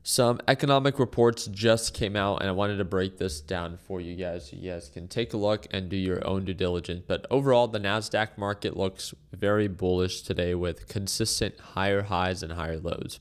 Some economic reports just came out, and I wanted to break this down for you guys so you guys can take a look and do your own due diligence. But overall, the NASDAQ market looks very bullish today with consistent higher highs and higher lows.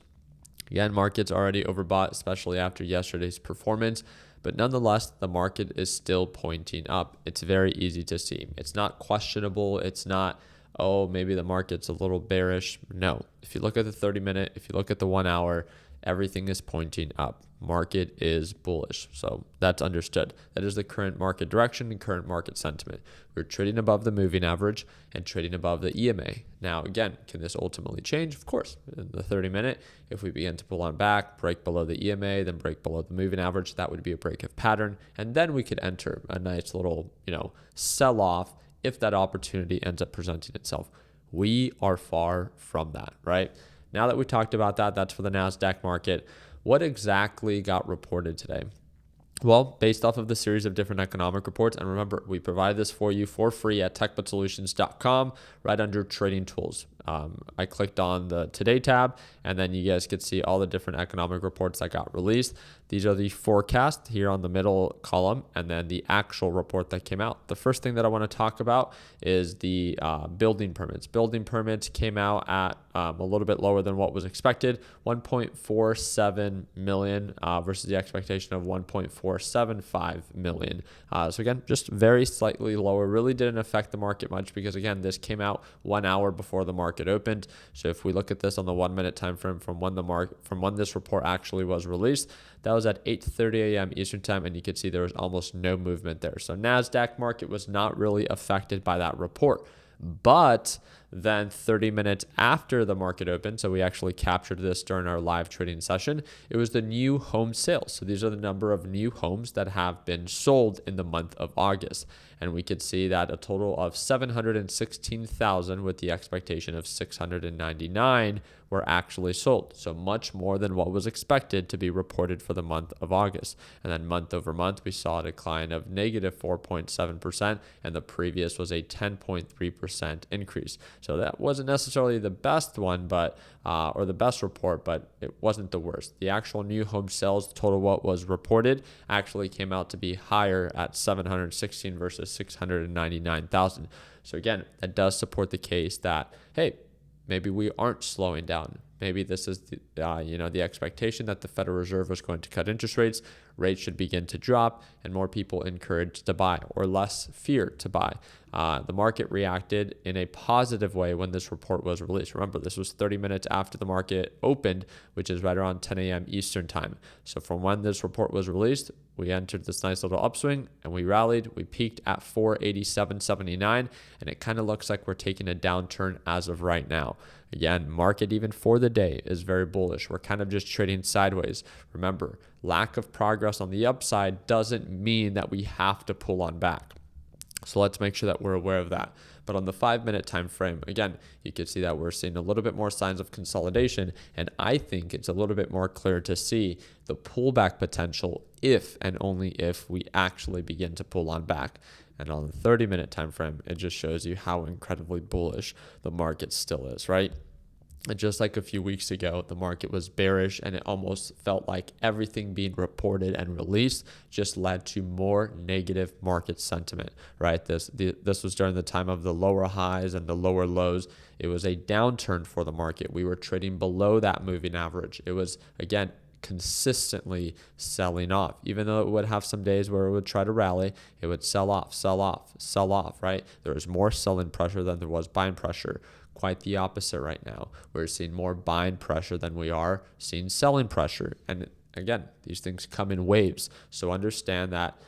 Again, market's already overbought, especially after yesterday's performance. But nonetheless, the market is still pointing up. It's very easy to see. It's not questionable. It's not, oh, maybe the market's a little bearish. No. If you look at the 30-minute, if you look at the 1 hour, everything is pointing up. Market is bullish. So that's understood. That is the current market direction and current market sentiment. We're trading above the moving average and trading above the EMA. Now, again, can this ultimately change? Of course. In the 30-minute, if we begin to pull on back, break below the EMA, then break below the moving average, that would be a break of pattern. And then we could enter a nice little, sell-off if that opportunity ends up presenting itself. We are far from that, right? Now that we talked about that, that's for the NASDAQ market. What exactly got reported today? Well, based off of the series of different economic reports, and remember, we provide this for you for free at techbutsolutions.com right under trading tools. I clicked on the Today tab, and then you guys could see all the different economic reports that got released. These are the forecast here on the middle column, and then the actual report that came out. The first thing that I want to talk about is the building permits. Building permits came out at a little bit lower than what was expected, 1.47 million versus the expectation of 1.475 million. So again, just very slightly lower. Really didn't affect the market much because again, this came out 1 hour before the market opened. So if we look at this on the 1 minute time frame from when this report actually was released, that was at 8:30 a.m. Eastern time, and you could see there was almost no movement there. So NASDAQ market was not really affected by that report. But then 30 minutes after the market opened, so we actually captured this during our live trading session, it was the new home sales. So these are the number of new homes that have been sold in the month of August. And we could see that a total of 716,000 with the expectation of 699 were actually sold. So much more than what was expected to be reported for the month of August. And then month over month, we saw a decline of negative 4.7%, and the previous was a 10.3% increase. So that wasn't necessarily the best one, or the best report, but it wasn't the worst. The actual new home sales total, what was reported, actually came out to be higher at 716 versus 699,000. So again, that does support the case that, hey, maybe we aren't slowing down. Maybe this is the expectation that the Federal Reserve was going to cut interest rates. Rates should begin to drop and more people encouraged to buy or less fear to buy. The market reacted in a positive way when this report was released. Remember, this was 30 minutes after the market opened, which is right around 10 a.m. Eastern time. So from when this report was released, we entered this nice little upswing and we rallied. We peaked at 487.79, and it kind of looks like we're taking a downturn as of right now. Again, market even for the day is very bullish. We're kind of just trading sideways. Remember, lack of progress on the upside doesn't mean that we have to pull on back. So let's make sure that we're aware of that. But on the 5 minute time frame, again, you can see that we're seeing a little bit more signs of consolidation. And I think it's a little bit more clear to see the pullback potential if and only if we actually begin to pull on back. And on the 30 minute time frame, it just shows you how incredibly bullish the market still is, right? And just like a few weeks ago, the market was bearish and it almost felt like everything being reported and released just led to more negative market sentiment, right? This was during the time of the lower highs and the lower lows. It was a downturn for the market. We were trading below that moving average. It was, again, consistently selling off. Even though it would have some days where it would try to rally, it would sell off, right? There was more selling pressure than there was buying pressure. Quite the opposite right now. We're seeing more buying pressure than we are seeing selling pressure. And again, these things come in waves. So understand that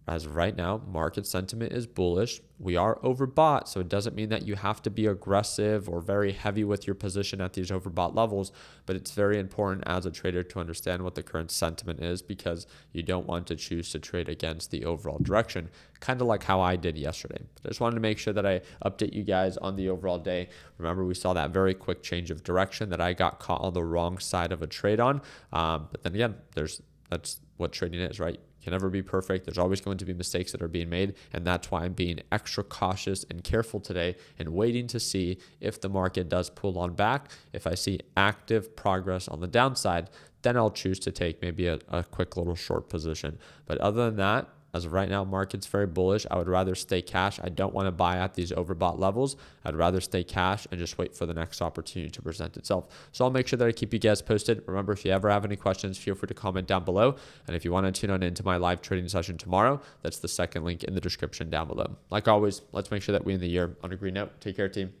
as of right now, market sentiment is bullish. We are overbought, so it doesn't mean that you have to be aggressive or very heavy with your position at these overbought levels, but it's very important as a trader to understand what the current sentiment is because you don't want to choose to trade against the overall direction, kind of like how I did yesterday. But I just wanted to make sure that I update you guys on the overall day. Remember, we saw that very quick change of direction that I got caught on the wrong side of a trade on. But then again, that's what trading is, right? Can never be perfect. There's always going to be mistakes that are being made, and that's why I'm being extra cautious and careful today and waiting to see if the market does pull on back. If I see active progress on the downside, then I'll choose to take maybe a quick little short position. But other than that, as of right now, market's very bullish. I would rather stay cash. I don't want to buy at these overbought levels. I'd rather stay cash and just wait for the next opportunity to present itself. So I'll make sure that I keep you guys posted. Remember, if you ever have any questions, feel free to comment down below. And if you want to tune on into my live trading session tomorrow, that's the second link in the description down below. Like always, let's make sure that we end the year on a green note. Take care, team.